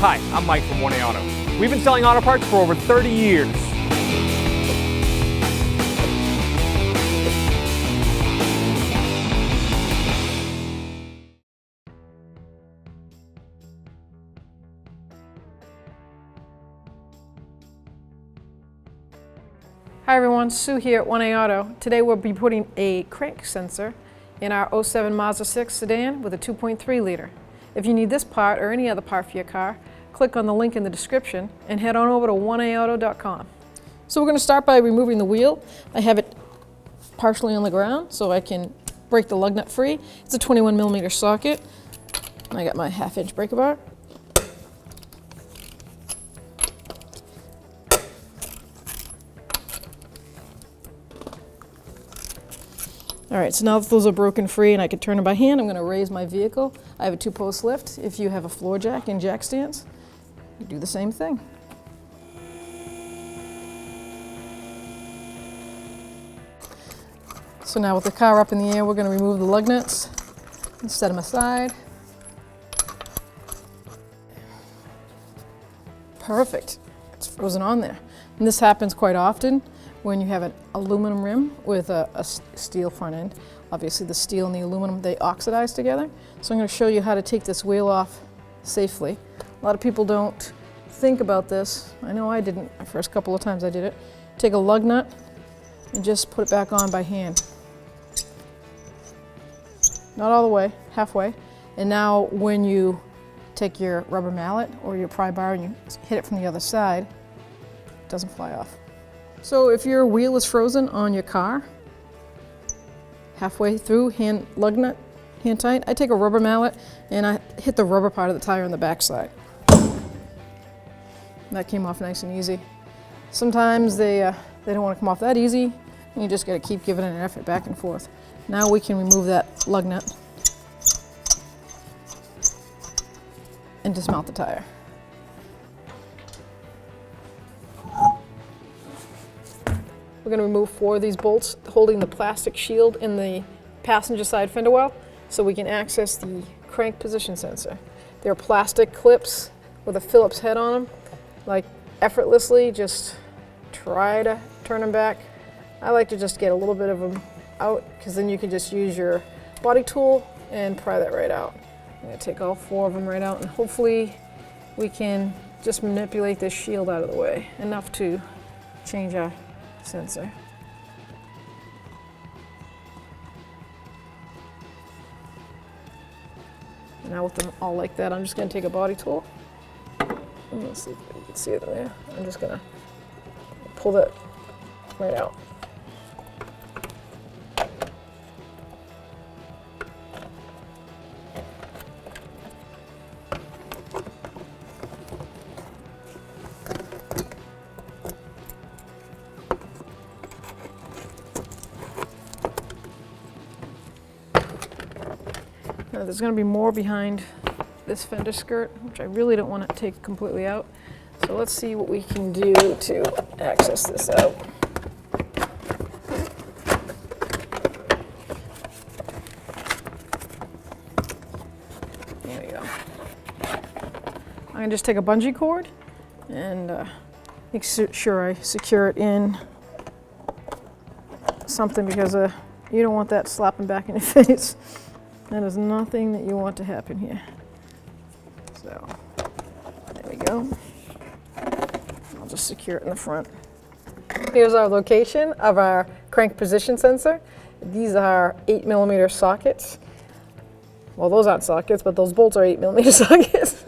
Hi, I'm Mike from 1A Auto. We've been selling auto parts for over 30 years. Hi everyone, Sue here at 1A Auto. Today we'll be putting a crank sensor in our '07 Mazda 6 sedan with a 2.3 liter. If you need this part or any other part for your car, click on the link in the description and head on over to 1aauto.com. So we're going to start by removing the wheel. I have it partially on the ground so I can break the lug nut free. It's a 21mm socket. And I got my 1/2-inch breaker bar. All right, so now that those are broken free and I can turn them by hand, I'm going to raise my vehicle. I have a 2-post lift. If you have a floor jack and jack stands, you do the same thing. So now with the car up in the air, we're going to remove the lug nuts and set them aside. Perfect. It's frozen on there. And this happens quite often when you have an aluminum rim with a steel front end. Obviously the steel and the aluminum, they oxidize together. So I'm going to show you how to take this wheel off safely. A lot of people don't think about this. I know I didn't the first couple of times I did it. Take a lug nut and just put it back on by hand. Not all the way, halfway. And now when you take your rubber mallet or your pry bar and you hit it from the other side, it doesn't fly off. So if your wheel is frozen on your car, halfway through, lug nut, hand tight, I take a rubber mallet and I hit the rubber part of the tire on the back side. That came off nice and easy. Sometimes they don't want to come off that easy, and you just got to keep giving it an effort back and forth. Now we can remove that lug nut and dismount the tire. We're going to remove 4 of these bolts holding the plastic shield in the passenger side fender well so we can access the crank position sensor. They're plastic clips with a Phillips head on them. Like effortlessly, just try to turn them back. I like to just get a little bit of them out because then you can just use your body tool and pry that right out. I'm going to take all 4 of them right out and hopefully we can just manipulate this shield out of the way enough to change our sensor. Now with them all like that, I'm just going to take a body tool. Let's see if you can see it there. I'm just going to pull that right out. Now there's going to be more behind this fender skirt, which I really don't want to take completely out. So let's see what we can do to access this out. There we go. I'm going to just take a bungee cord and make sure I secure it in something because you don't want that slapping back in your face. That is nothing that you want to happen here. So, there we go. I'll just secure it in the front. Here's our location of our crank position sensor. These are 8mm sockets. Well, those aren't sockets, but those bolts are 8mm sockets.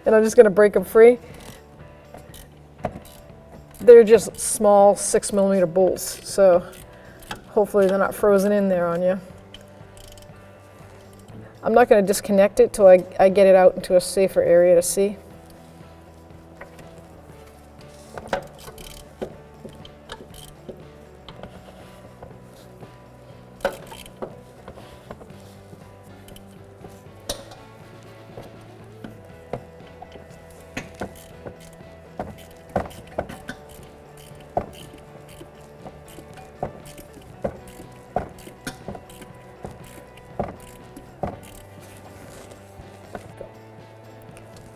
And I'm just going to break them free. They're just small 6mm bolts, so hopefully they're not frozen in there on you. I'm not going to disconnect it till I get it out into a safer area to see.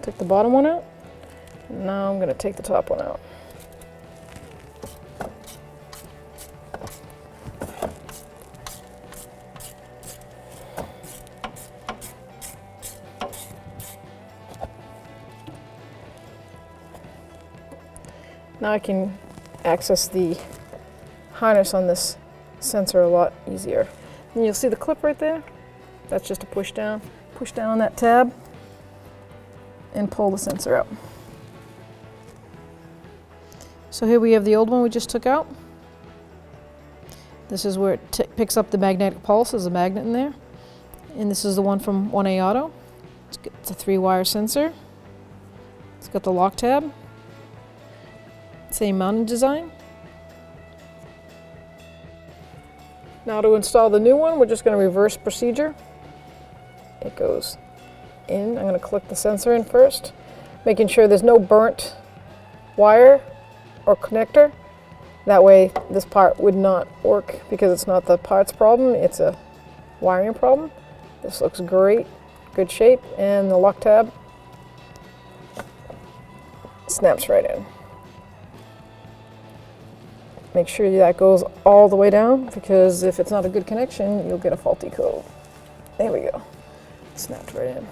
Took the bottom one out. Now I'm going to take the top one out. Now I can access the harness on this sensor a lot easier. And you'll see the clip right there. That's just a push down. Push down on that tab and pull the sensor out. So here we have the old one we just took out. This is where it picks up the magnetic pulse. There's a magnet in there. And this is the one from 1A Auto. It's a 3-wire sensor. It's got the lock tab. Same mounting design. Now to install the new one, we're just going to reverse procedure. It goes in. I'm going to click the sensor in first, making sure there's no burnt wire or connector. That way this part would not work because it's not the parts problem, it's a wiring problem. This looks great, good shape, and the lock tab snaps right in. Make sure that goes all the way down, because if it's not a good connection, you'll get a faulty code. There we go. Snapped right in.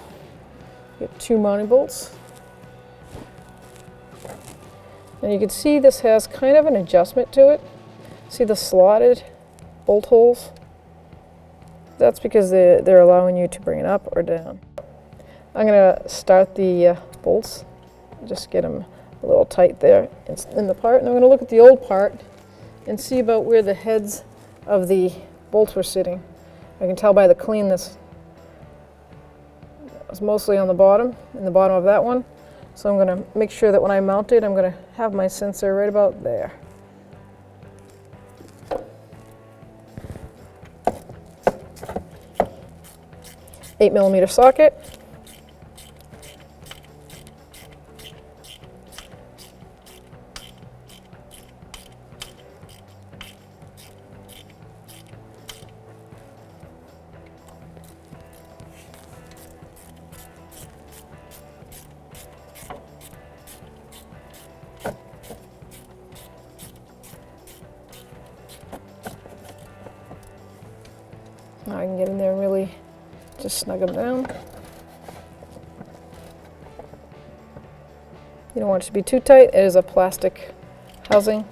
You have 2 mounting bolts. And you can see this has kind of an adjustment to it. See the slotted bolt holes? That's because they're allowing you to bring it up or down. I'm going to start the bolts. Just get them a little tight there in the part. And I'm going to look at the old part and see about where the heads of the bolts were sitting. I can tell by the cleanness. It was mostly on the bottom, in the bottom of that one. So I'm going to make sure that when I mount it, I'm going to have my sensor right about there. Eight millimeter socket. Now I can get in there and really just snug them down. You don't want it to be too tight. It is a plastic housing.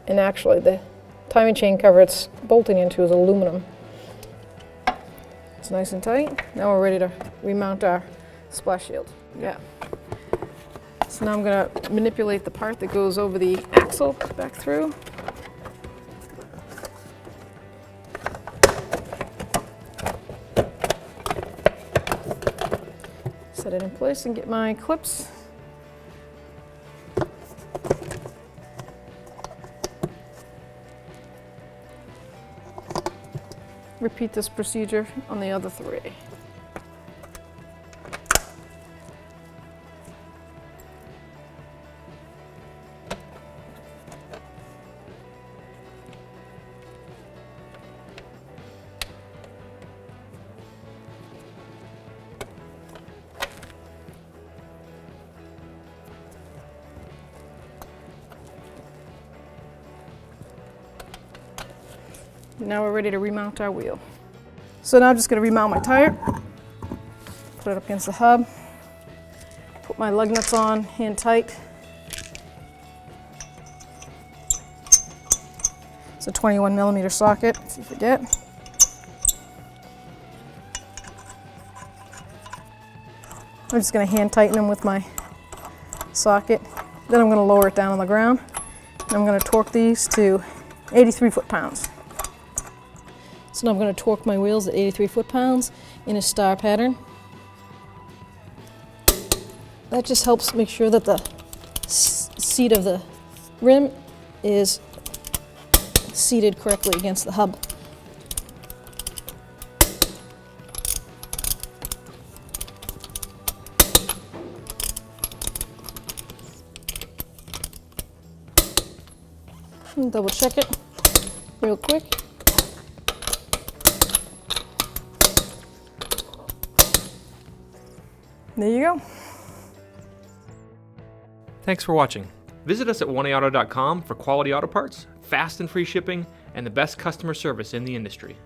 And actually the timing chain cover it's bolting into is aluminum. It's nice and tight. Now we're ready to remount our splash shield. Yeah. So now I'm going to manipulate the part that goes over the axle back through. Set it in place and get my clips. Repeat this procedure on the other 3. Now we're ready to remount our wheel. So now I'm just going to remount my tire, put it up against the hub, put my lug nuts on, hand tight. It's a 21 millimeter socket, if you forget. I'm just going to hand tighten them with my socket. Then I'm going to lower it down on the ground. And I'm going to torque these to 83 foot-pounds. So now I'm going to torque my wheels at 83 foot-pounds in a star pattern. That just helps make sure that the seat of the rim is seated correctly against the hub. And double check it real quick. There you go. Thanks for watching. Visit us at oneauto.com for quality auto parts, fast and free shipping, and the best customer service in the industry.